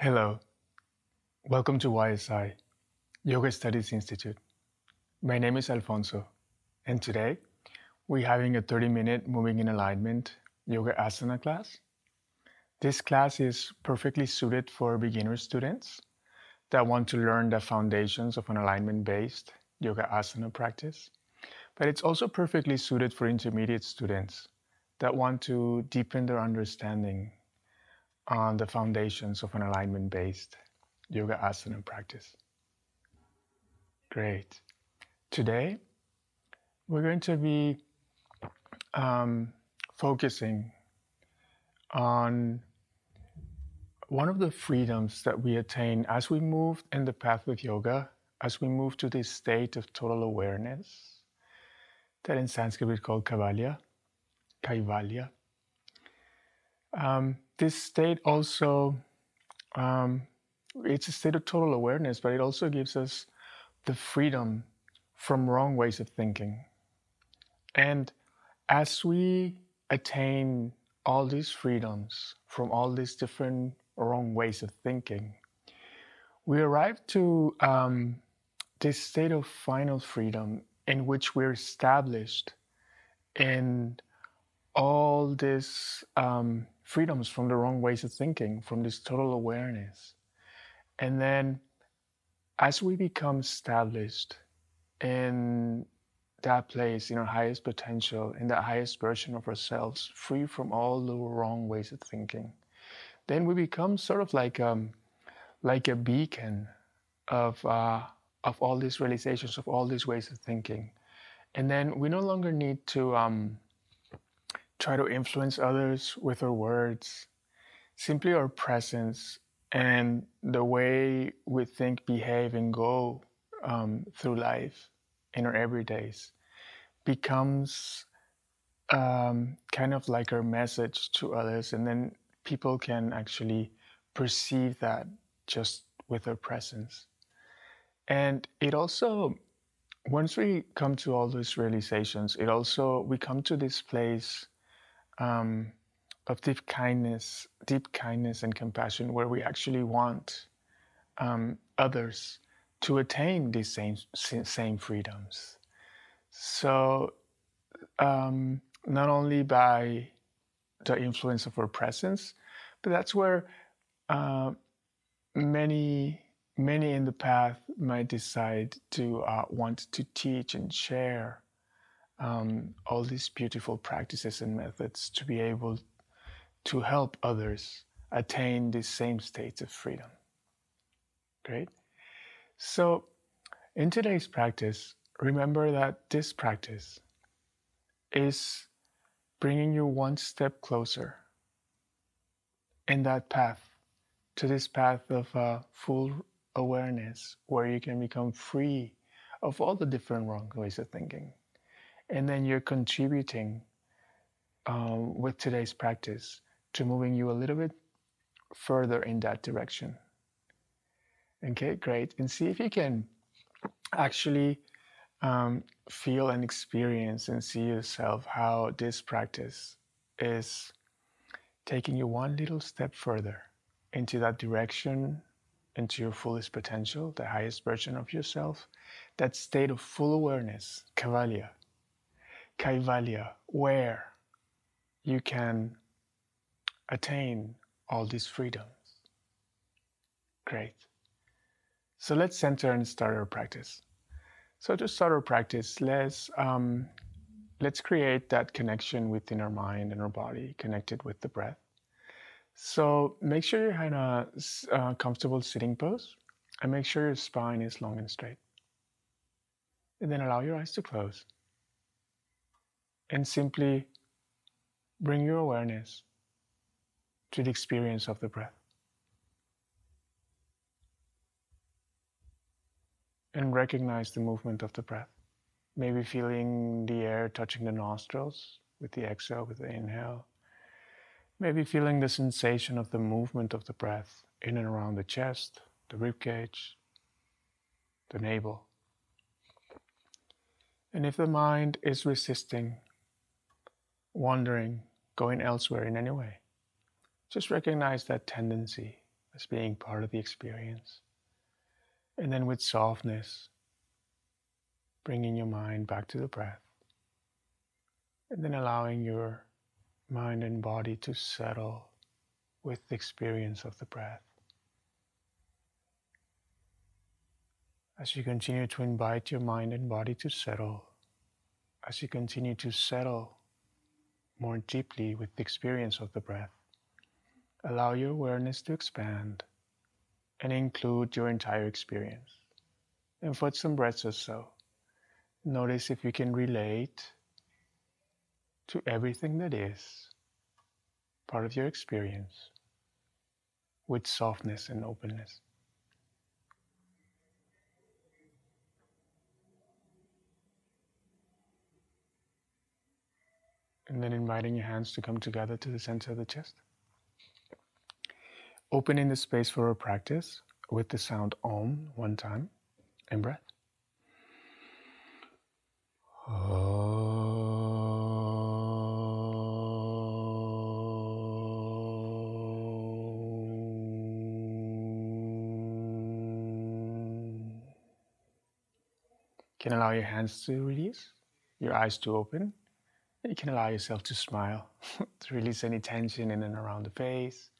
Hello, welcome to YSI, Yoga Studies Institute. My name is Alfonso, and today we're having a 30-minute moving in alignment yoga asana class. This class is perfectly suited for beginner students that want to learn the foundations of an alignment-based yoga asana practice, but it's also perfectly suited for intermediate students that want to deepen their understanding on the foundations of an alignment-based yoga asana practice. Great. Today, we're going to be focusing on one of the freedoms that we attain as we move in the path with yoga, as we move to this state of total awareness that in Sanskrit we call kaivalya. This state also, it's a state of total awareness, but it also gives us the freedom from wrong ways of thinking. And as we attain all these freedoms from all these different wrong ways of thinking, we arrive to this state of final freedom in which we're established in all these freedoms from the wrong ways of thinking, from this total awareness. And then as we become established in that place, in our highest potential, in the highest version of ourselves, free from all the wrong ways of thinking, then we become sort of like a beacon of all these realizations, of all these ways of thinking. And then we no longer need to try to influence others with our words. Simply our presence and the way we think, behave, and go through life in our everydays becomes kind of like our message to others, and then people can actually perceive that just with our presence. And it also, once we come to all those realizations, we come to this place of deep kindness and compassion, where we actually want others to attain these same freedoms. So not only by the influence of our presence, but that's where many in the path might decide to want to teach and share all these beautiful practices and methods to be able to help others attain these same states of freedom. Great. So in today's practice, remember that this practice is bringing you one step closer in that path, to this path of full awareness, where you can become free of all the different wrong ways of thinking. And then you're contributing with today's practice to moving you a little bit further in that direction. Okay, great. And see if you can actually feel and experience and see yourself how this practice is taking you one little step further into that direction, into your fullest potential, the highest version of yourself, that state of full awareness, kaivalya, where you can attain all these freedoms. Great. So let's center and start our practice. So to start our practice, let's create that connection within our mind and our body, connected with the breath. So make sure you're in a comfortable sitting pose, and make sure your spine is long and straight. And then allow your eyes to close. And simply bring your awareness to the experience of the breath. And recognize the movement of the breath. Maybe feeling the air touching the nostrils with the exhale, with the inhale. Maybe feeling the sensation of the movement of the breath in and around the chest, the rib cage, the navel. And if the mind is resisting, wandering, going elsewhere in any way, just recognize that tendency as being part of the experience. And then with softness, bringing your mind back to the breath. And then allowing your mind and body to settle with the experience of the breath. As you continue to invite your mind and body to settle, as you continue to settle more deeply with the experience of the breath, allow your awareness to expand and include your entire experience. And for some breaths or so, notice if you can relate to everything that is part of your experience with softness and openness. And then inviting your hands to come together to the center of the chest. Opening the space for a practice with the sound Om one time and breath. You can allow your hands to release, your eyes to open. You can allow yourself to smile, to release any tension in and around the face.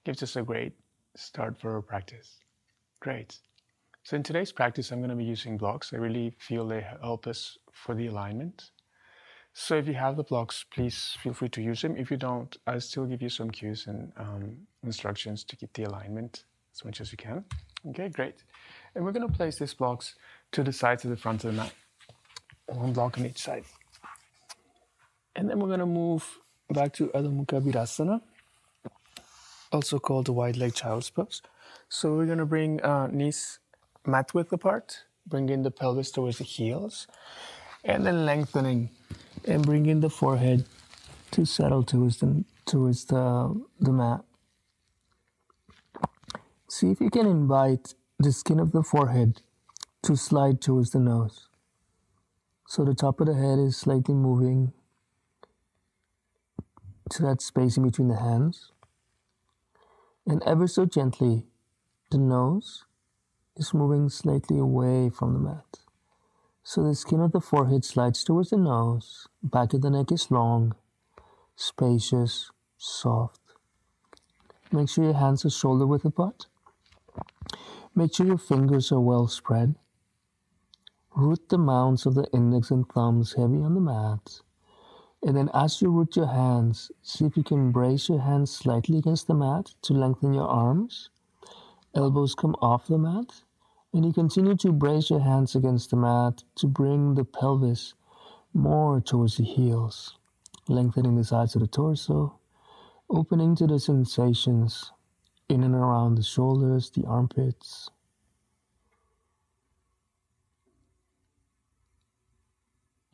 Gives us a great start for our practice. Great. So in today's practice, I'm going to be using blocks. I really feel they help us for the alignment. So if you have the blocks, please feel free to use them. If you don't, I'll still give you some cues and instructions to keep the alignment as much as you can. Okay, great. And we're going to place these blocks to the sides of the front of the mat. One block on each side. And then we're going to move back to Adho Mukha Virasana, also called the wide leg child's pose. So we're going to bring knees mat width apart, bring in the pelvis towards the heels, and then lengthening and bring in the forehead to settle towards the mat. See if you can invite the skin of the forehead to slide towards the nose. So the top of the head is slightly moving to that space in between the hands. And ever so gently, the nose is moving slightly away from the mat. So the skin of the forehead slides towards the nose, back of the neck is long, spacious, soft. Make sure your hands are shoulder width apart. Make sure your fingers are well spread. Root the mounds of the index and thumbs heavy on the mat. And then as you root your hands, see if you can brace your hands slightly against the mat to lengthen your arms. Elbows come off the mat. And you continue to brace your hands against the mat to bring the pelvis more towards the heels, lengthening the sides of the torso, opening to the sensations in and around the shoulders, the armpits.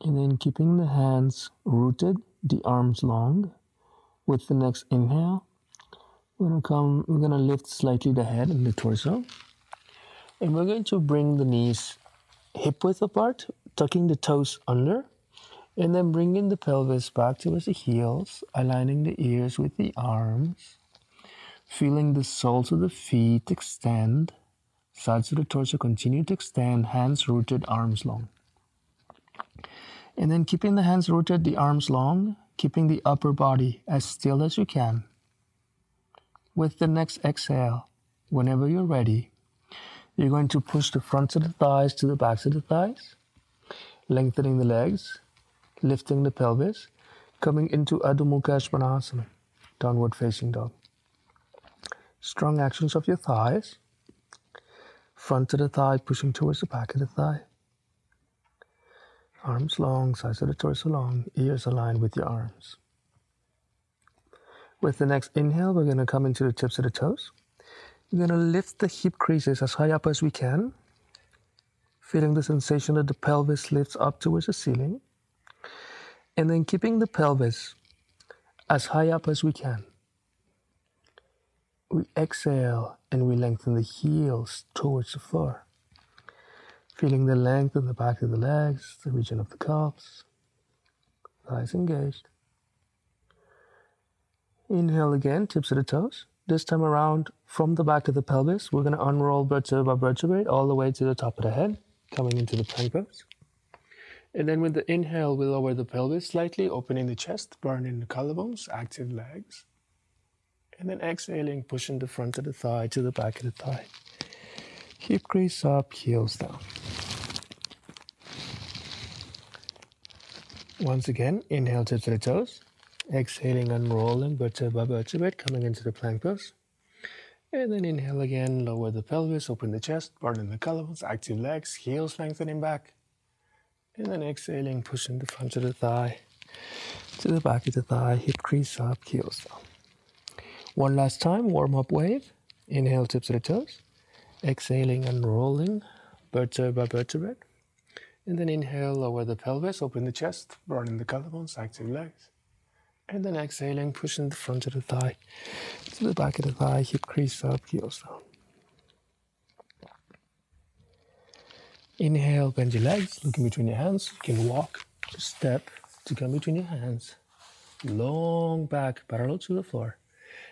And then keeping the hands rooted, the arms long. With the next inhale, we're going to lift slightly the head and the torso. And we're going to bring the knees hip width apart, tucking the toes under, and then bringing the pelvis back towards the heels, aligning the ears with the arms, feeling the soles of the feet extend, sides of the torso continue to extend, hands rooted, arms long. And then keeping the hands rooted, the arms long, keeping the upper body as still as you can. With the next exhale, whenever you're ready, you're going to push the fronts of the thighs to the backs of the thighs, lengthening the legs, lifting the pelvis, coming into Adho Mukha Svanasana, downward facing dog. Strong actions of your thighs, front of the thigh pushing towards the back of the thigh. Arms long, sides of the torso long, ears aligned with your arms. With the next inhale, we're going to come into the tips of the toes. We're going to lift the hip creases as high up as we can, feeling the sensation that the pelvis lifts up towards the ceiling. And then keeping the pelvis as high up as we can. We exhale and we lengthen the heels towards the floor. Feeling the length in the back of the legs, the region of the calves, thighs engaged. Inhale again, tips of the toes. This time around, from the back of the pelvis, we're going to unroll vertebra by vertebrae all the way to the top of the head, coming into the plank pose. And then with the inhale, we lower the pelvis slightly, opening the chest, burning the collarbones, active legs. And then exhaling, pushing the front of the thigh to the back of the thigh. Hip crease up, heels down. Once again, inhale, tips of the toes. Exhaling, unrolling, vertebra by vertebrae, coming into the plank pose. And then inhale again, lower the pelvis, open the chest, burning the collarbones, active legs, heels lengthening back. And then exhaling, pushing the front of the thigh to the back of the thigh, hip crease up, heels down. One last time, warm up wave. Inhale, tips of the toes. Exhaling, unrolling, vertebra by vertebrae. And then inhale, lower the pelvis, open the chest, burning the collarbones, active legs. And then exhaling, pushing the front of the thigh to the back of the thigh, hip crease up, heels down. Inhale, bend your legs, looking between your hands. You can walk, step to come between your hands. Long back, parallel to the floor.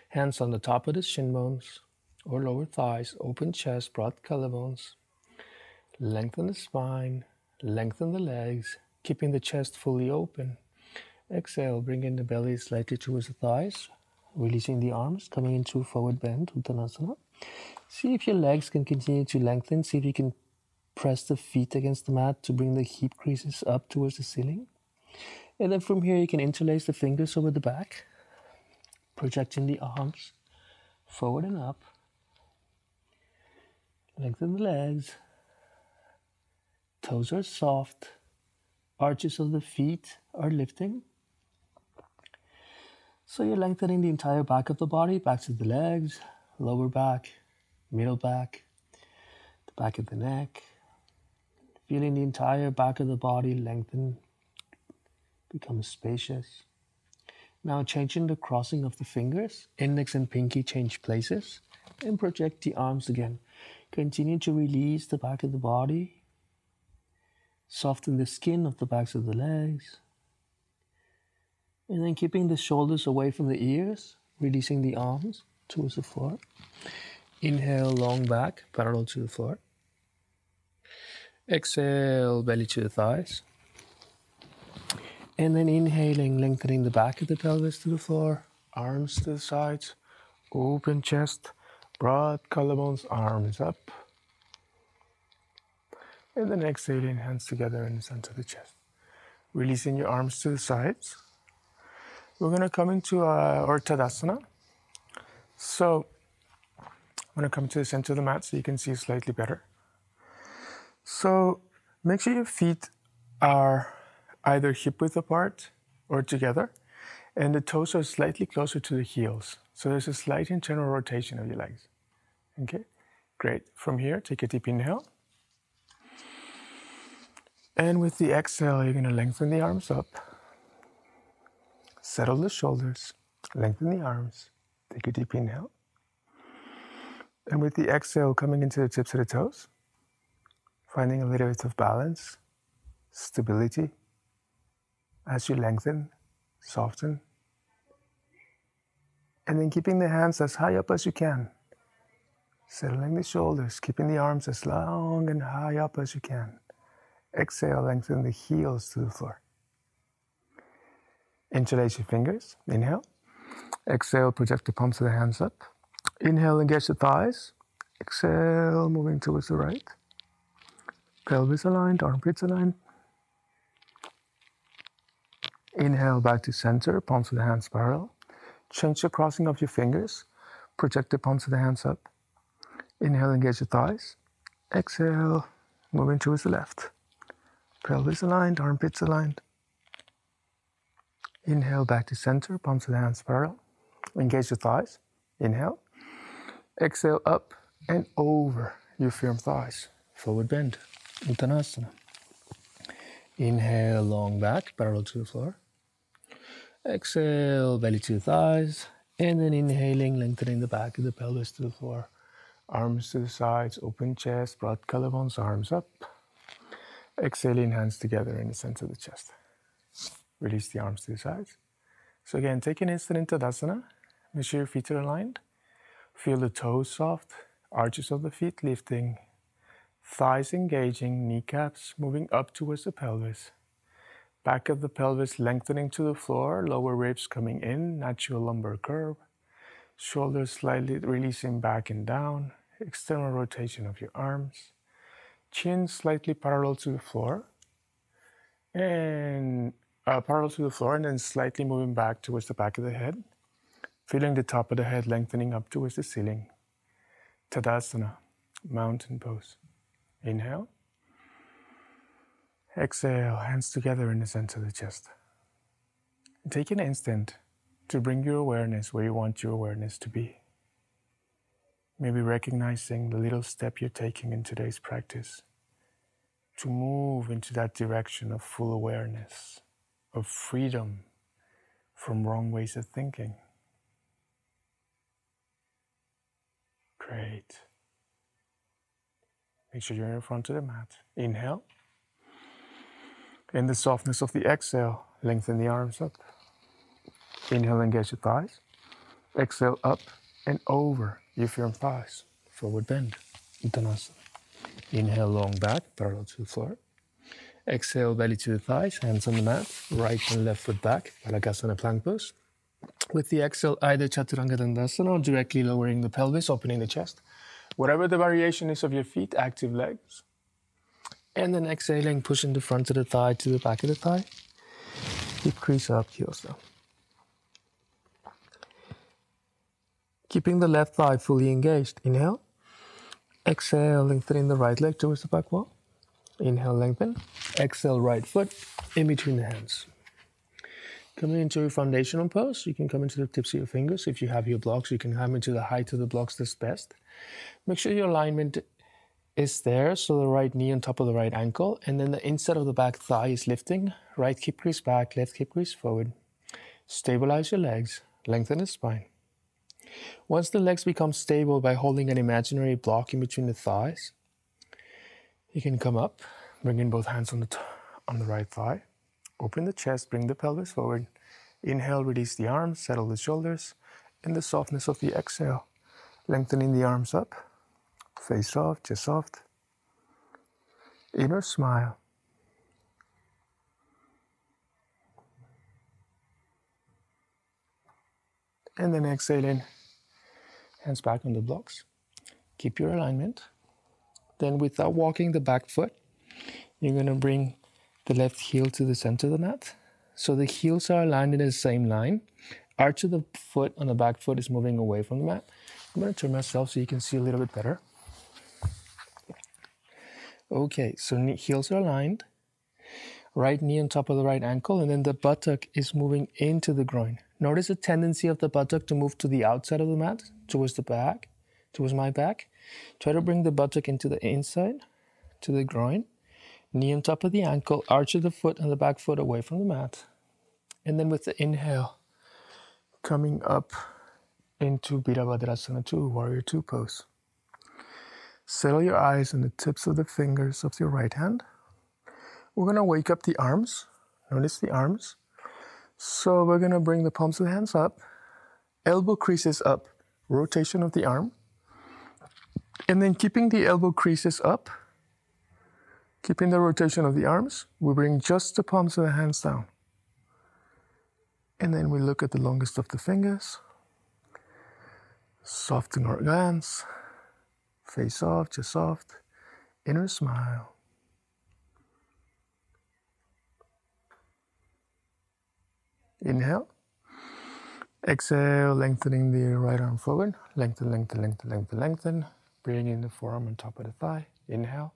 Hands on the top of the shin bones or lower thighs, open chest, broad collarbones. Lengthen the spine, lengthen the legs, keeping the chest fully open. Exhale, bring in the belly slightly towards the thighs, releasing the arms, coming into forward bend, Uttanasana. See if your legs can continue to lengthen. See if you can press the feet against the mat to bring the hip creases up towards the ceiling. And then from here, you can interlace the fingers over the back, projecting the arms forward and up. Lengthen the legs. Toes are soft. Arches of the feet are lifting. So you're lengthening the entire back of the body, backs of the legs, lower back, middle back, the back of the neck. Feeling the entire back of the body lengthen, become spacious. Now changing the crossing of the fingers, index and pinky change places, and project the arms again. Continue to release the back of the body. Soften the skin of the backs of the legs. And then keeping the shoulders away from the ears, releasing the arms towards the floor. Inhale, long back, parallel to the floor. Exhale, belly to the thighs. And then inhaling, lengthening the back of the pelvis to the floor, arms to the sides, open chest, broad collarbones, arms up. And then exhaling, hands together in the center of the chest. Releasing your arms to the sides. We're going to come into our Tadasana. So I'm going to come to the center of the mat so you can see slightly better. So make sure your feet are either hip width apart or together, and the toes are slightly closer to the heels. So there's a slight internal rotation of your legs. Okay, great. From here, take a deep inhale. And with the exhale, you're going to lengthen the arms up. Settle the shoulders, lengthen the arms, take a deep inhale. And with the exhale, coming into the tips of the toes, finding a little bit of balance, stability. As you lengthen, soften. And then keeping the hands as high up as you can. Settling the shoulders, keeping the arms as long and high up as you can. Exhale, lengthen the heels to the floor. Interlace your fingers, inhale. Exhale, project the palms of the hands up. Inhale, engage the thighs. Exhale, moving towards the right. Pelvis aligned, armpits aligned. Inhale, back to center, palms of the hands parallel. Change the crossing of your fingers. Project the palms of the hands up. Inhale, engage the thighs. Exhale, moving towards the left. Pelvis aligned, armpits aligned. Inhale, back to center, palms of the hands parallel. Engage the thighs. Inhale. Exhale, up and over your firm thighs. Forward bend, Uttanasana. Inhale, long back, parallel to the floor. Exhale, belly to the thighs. And then inhaling, lengthening the back of the pelvis to the floor. Arms to the sides, open chest, broad collarbones, arms up. Exhaling, hands together in the center of the chest. Release the arms to the sides. So again, take an instant into Tadasana. Make sure your feet are aligned. Feel the toes soft, arches of the feet lifting, thighs engaging, kneecaps moving up towards the pelvis. Back of the pelvis lengthening to the floor, lower ribs coming in, natural lumbar curve. Shoulders slightly releasing back and down, external rotation of your arms. Chin slightly parallel to the floor, and then slightly moving back towards the back of the head. Feeling the top of the head lengthening up towards the ceiling. Tadasana, mountain pose. Inhale. Exhale, hands together in the center of the chest. Take an instant to bring your awareness where you want your awareness to be. Maybe recognizing the little step you're taking in today's practice to move into that direction of full awareness, of freedom from wrong ways of thinking. Great. Make sure you're in front of the mat. Inhale. In the softness of the exhale, lengthen the arms up. Inhale, engage the thighs. Exhale, up and over your firm thighs. Forward bend, Uttanasana. Inhale, long back, parallel to the floor. Exhale, belly to the thighs, hands on the mat. Right and left foot back, Balasana plank pose. With the exhale, either Chaturanga Dandasana or directly lowering the pelvis, opening the chest. Whatever the variation is of your feet, active legs. And then exhaling, pushing the front of the thigh to the back of the thigh. Hip crease up, heels down. Keeping the left thigh fully engaged. Inhale. Exhale, lengthening the right leg towards the back wall. Inhale, lengthen. Exhale, right foot in between the hands. Coming into your foundational pose, you can come into the tips of your fingers. If you have your blocks, you can come into the height of the blocks that's best. Make sure your alignment is there, so the right knee on top of the right ankle, and then the inside of the back thigh is lifting. Right hip crease back, left hip crease forward. Stabilize your legs, lengthen the spine. Once the legs become stable by holding an imaginary block in between the thighs, you can come up, bring in both hands on the right thigh. Open the chest, bring the pelvis forward. Inhale, release the arms, settle the shoulders. In the softness of the exhale, lengthening the arms up. Face soft, chest soft. Inner smile. And then exhaling, hands back on the blocks. Keep your alignment. Then without walking the back foot, you're going to bring the left heel to the center of the mat. So the heels are aligned in the same line. Arch of the foot on the back foot is moving away from the mat. I'm going to turn myself so you can see a little bit better. Okay, so heels are aligned. Right knee on top of the right ankle, and then the buttock is moving into the groin. Notice the tendency of the buttock to move to the outside of the mat, towards the back, towards my back. Try to bring the buttock into the inside, to the groin. Knee on top of the ankle, arch of the foot and the back foot away from the mat. And then with the inhale, coming up into Virabhadrasana 2, Warrior 2 pose. Settle your eyes on the tips of the fingers of your right hand. We're going to wake up the arms. Notice the arms. So we're going to bring the palms of the hands up. Elbow creases up. Rotation of the arm. And then keeping the elbow creases up, keeping the rotation of the arms, we bring just the palms of the hands down. And then we look at the longest of the fingers. Soften our glance. Face off, chest soft. Inner smile. Inhale. Exhale, lengthening the right arm forward. Lengthen, lengthen, lengthen, lengthen, lengthen. Bring in the forearm on top of the thigh. Inhale.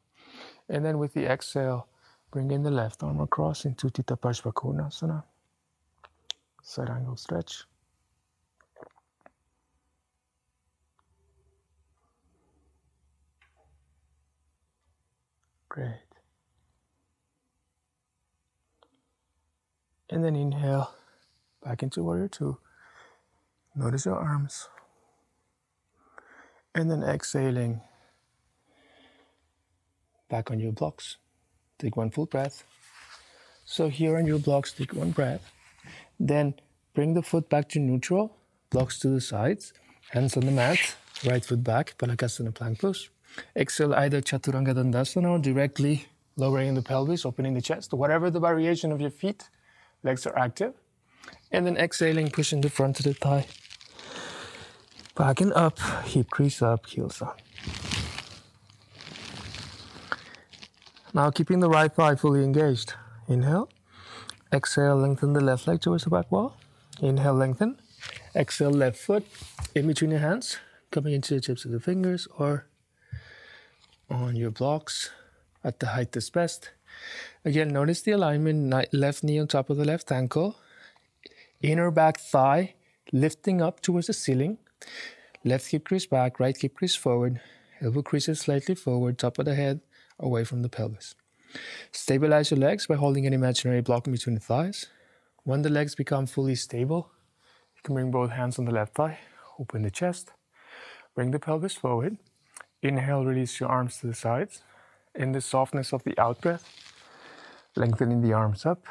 And then with the exhale, bring in the left arm across into Tita Parshvakonasana. Side angle stretch. Great. And then inhale, back into Warrior 2. Notice your arms. And then exhaling, back on your blocks. Take one full breath. So here on your blocks, take one breath. Then bring the foot back to neutral, blocks to the sides, hands on the mat. Right foot back, Balasana plank pose. Exhale either Chaturanga Dandasana or directly lowering the pelvis, opening the chest, whatever the variation of your feet. Legs are active. And then exhaling, pushing the front of the thigh. Back and up, hip crease up, heels down. Now keeping the right thigh fully engaged. Inhale. Exhale, lengthen the left leg towards the back wall. Inhale, lengthen. Exhale, left foot in between your hands, coming into the tips of the fingers or on your blocks at the height that's best. Again, notice the alignment, left knee on top of the left ankle, inner back thigh lifting up towards the ceiling, left hip crease back, right hip crease forward, elbow creases slightly forward, top of the head away from the pelvis. Stabilize your legs by holding an imaginary block in between the thighs. When the legs become fully stable, you can bring both hands on the left thigh, open the chest, bring the pelvis forward. Inhale, release your arms to the sides. In the softness of the out breath, lengthening the arms up,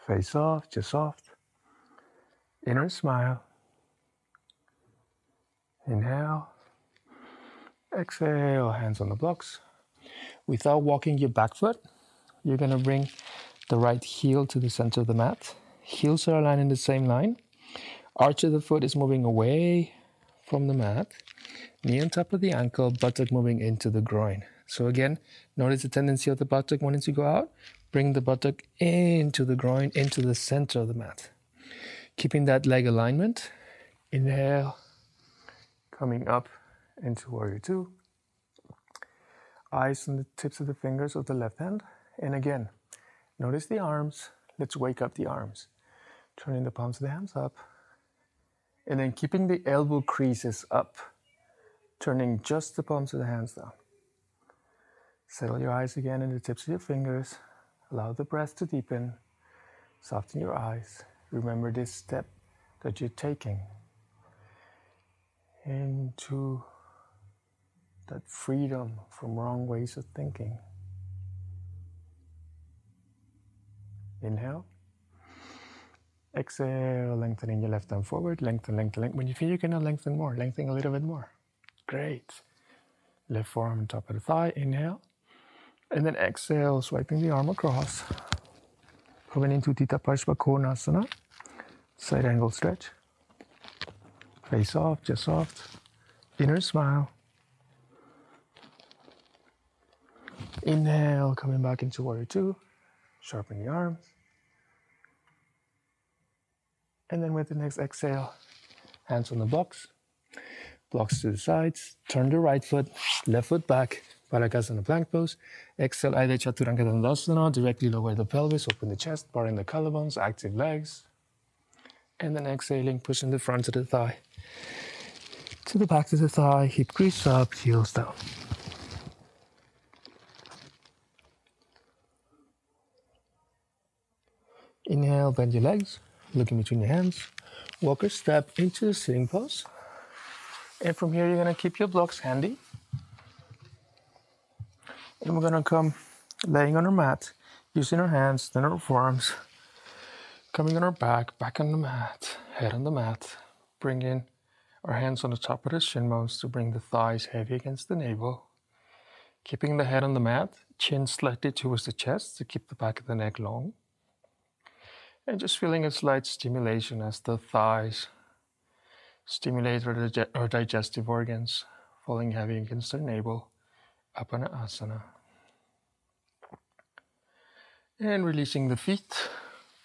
face off, just soft. Inner smile. Inhale. Exhale, hands on the blocks. Without walking your back foot, you're going to bring the right heel to the center of the mat. Heels are aligned in the same line. Arch of the foot is moving away from the mat. Knee on top of the ankle, buttock moving into the groin. So again, notice the tendency of the buttock wanting to go out. Bring the buttock into the groin, into the center of the mat. Keeping that leg alignment. Inhale, coming up into warrior two. Eyes on the tips of the fingers of the left hand. And again, notice the arms. Let's wake up the arms. Turning the palms of the hands up. And then keeping the elbow creases up. Turning just the palms of the hands down. Settle your eyes again in the tips of your fingers. Allow the breath to deepen. Soften your eyes. Remember this step that you're taking into that freedom from wrong ways of thinking. Inhale. Exhale, lengthening your left arm forward. Lengthen, lengthen, lengthen. When you feel you can lengthen more, lengthen a little bit more. Great. Left forearm on top of the thigh. Inhale. And then exhale, swiping the arm across. Coming into Tita Parshva Konasana. Side angle stretch. Face off, just soft. Inner smile. Inhale, coming back into warrior two. Sharpen the arms. And then with the next exhale, hands on the blocks. Blocks to the sides. Turn the right foot, left foot back. Balasana plank pose. Exhale, either Chaturanga Dandasana, directly lower the pelvis, open the chest, barring the collarbones, active legs. And then exhaling, pushing the front of the thigh to the back of the thigh, hip crease up, heels down. Inhale, bend your legs, look in between your hands. Walk or step into the sitting pose. And from here, you're gonna keep your blocks handy. And we're gonna come laying on our mat, using our hands, then our forearms, coming on our back on the mat, head on the mat. Bring in our hands on the top of the shin bones to bring the thighs heavy against the navel. Keeping the head on the mat, chin slightly towards the chest to keep the back of the neck long. And just feeling a slight stimulation as the thighs stimulate our digestive organs, falling heavy against our navel, up on an asana. And releasing the feet,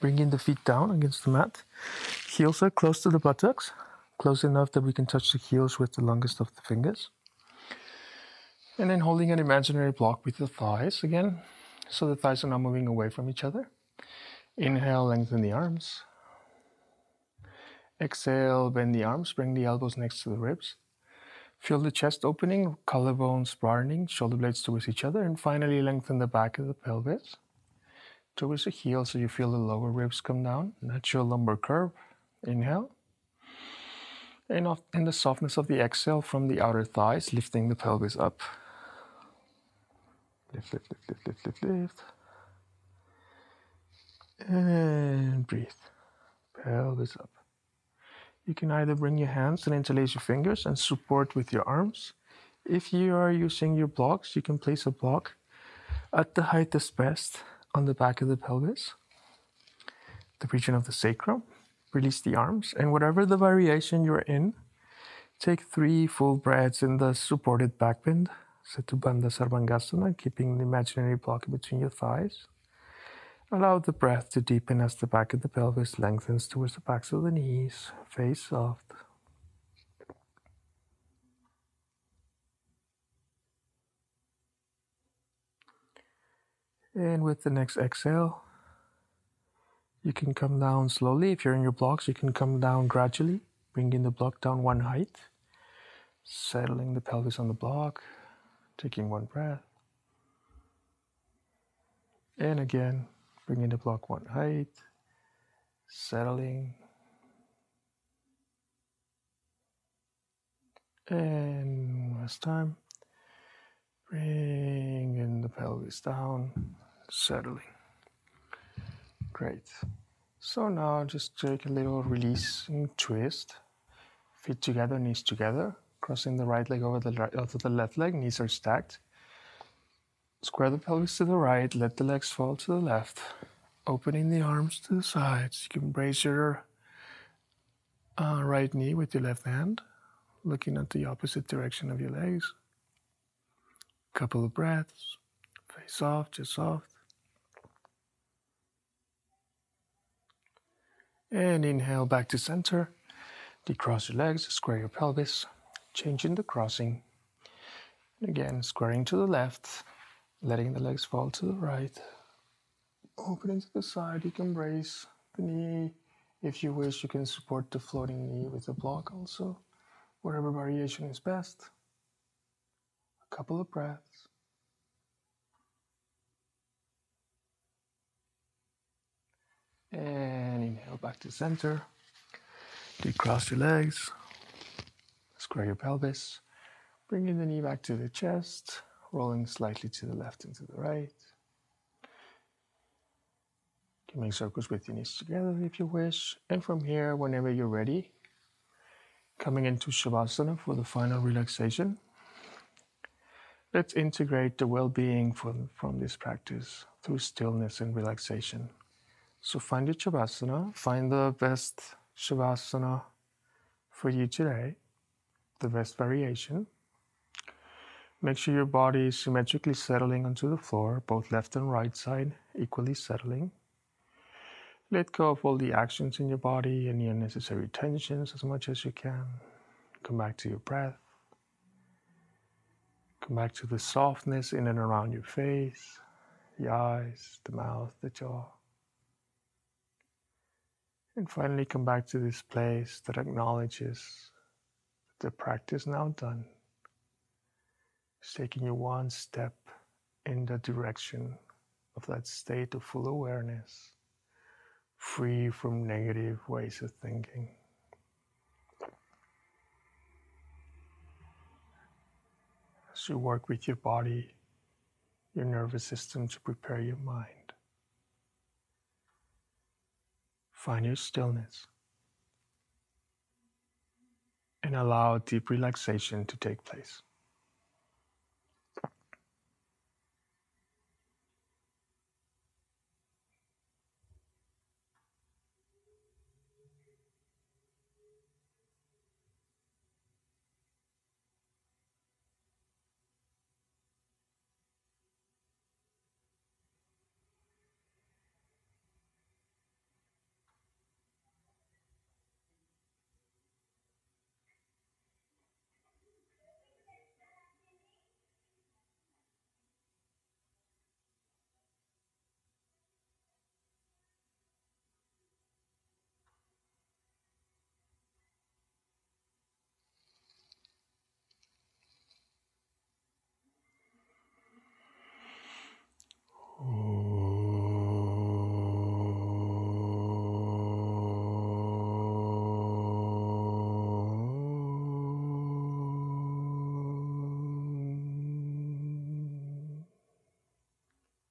bringing the feet down against the mat. Heels are close to the buttocks, close enough that we can touch the heels with the longest of the fingers. And then holding an imaginary block with the thighs again, so the thighs are not moving away from each other. Inhale, lengthen the arms. Exhale, bend the arms, bring the elbows next to the ribs. Feel the chest opening, collarbones broadening, shoulder blades towards each other, and finally lengthen the back of the pelvis towards the heel so you feel the lower ribs come down. Natural lumbar curve. Inhale. And in the softness of the exhale from the outer thighs, lifting the pelvis up. Lift, lift, lift, lift, lift, lift, lift. And breathe. Pelvis up. You can either bring your hands and interlace your fingers and support with your arms. If you are using your blocks, you can place a block at the height that's best on the back of the pelvis, the region of the sacrum. Release the arms, and whatever the variation you're in, take 3 full breaths in the supported back bend, Setubandha Sarvangasana, keeping the imaginary block between your thighs. Allow the breath to deepen as the back of the pelvis lengthens towards the backs of the knees. Face soft. And with the next exhale, you can come down slowly. If you're in your blocks, you can come down gradually, bringing the block down 1 height, settling the pelvis on the block, taking 1 breath. And again, bringing the block 1 height, settling. And last time, bringing the pelvis down, settling. Great. So now just take a little releasing twist. Feet together, knees together. Crossing the right leg over the left leg, knees are stacked. Square the pelvis to the right, let the legs fall to the left. Opening the arms to the sides. You can brace your right knee with your left hand, looking at the opposite direction of your legs. Couple of breaths. Face off, just soft. And inhale back to center. Decross your legs, square your pelvis. Changing the crossing. Again, squaring to the left, letting the legs fall to the right. Opening to the side, you can brace the knee. If you wish, you can support the floating knee with a block also. Whatever variation is best. A couple of breaths. And inhale back to center. Decross your legs. Square your pelvis. Bringing the knee back to the chest. Rolling slightly to the left and to the right. You can make circles with your knees together if you wish. And from here, whenever you're ready, coming into Shavasana for the final relaxation. Let's integrate the well-being from this practice through stillness and relaxation. So find your Shavasana, find the best Shavasana for you today, the best variation. Make sure your body is symmetrically settling onto the floor, both left and right side, equally settling. Let go of all the actions in your body, any unnecessary tensions as much as you can. Come back to your breath. Come back to the softness in and around your face, the eyes, the mouth, the jaw. And finally come back to this place that acknowledges that the practice now done is taking you one step in the direction of that state of full awareness, free from negative ways of thinking. As you work with your body, your nervous system to prepare your mind, find your stillness and allow deep relaxation to take place.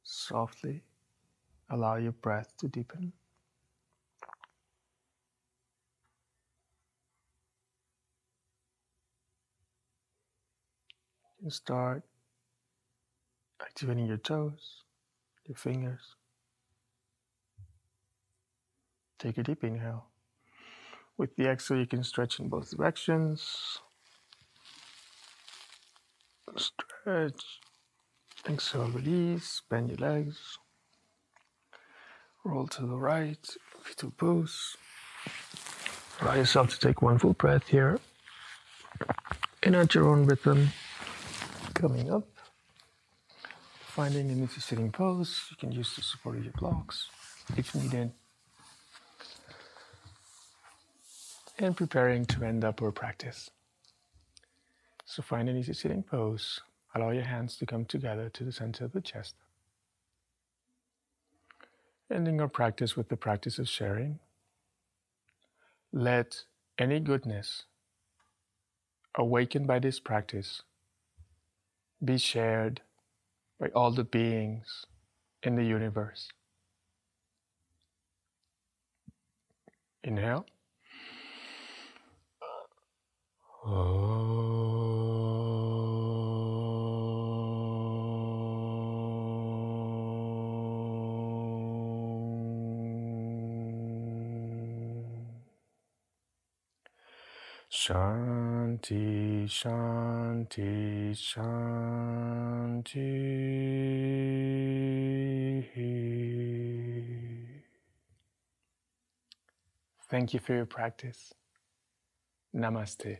Softly allow your breath to deepen. And start activating your toes, your fingers. Take a deep inhale. With the exhale, you can stretch in both directions. Stretch. Exhale, release. Bend your legs. Roll to the right. Fetal pose. Allow yourself to take one full breath here. And at your own rhythm, coming up. Finding an easy sitting pose. You can use the support of your blocks if needed. And preparing to end up our practice. So find an easy sitting pose. Allow your hands to come together to the center of the chest. Ending our practice with the practice of sharing. Let any goodness awakened by this practice be shared by all the beings in the universe. Inhale. Shanti, Shanti, Shanti. Thank you for your practice. Namaste.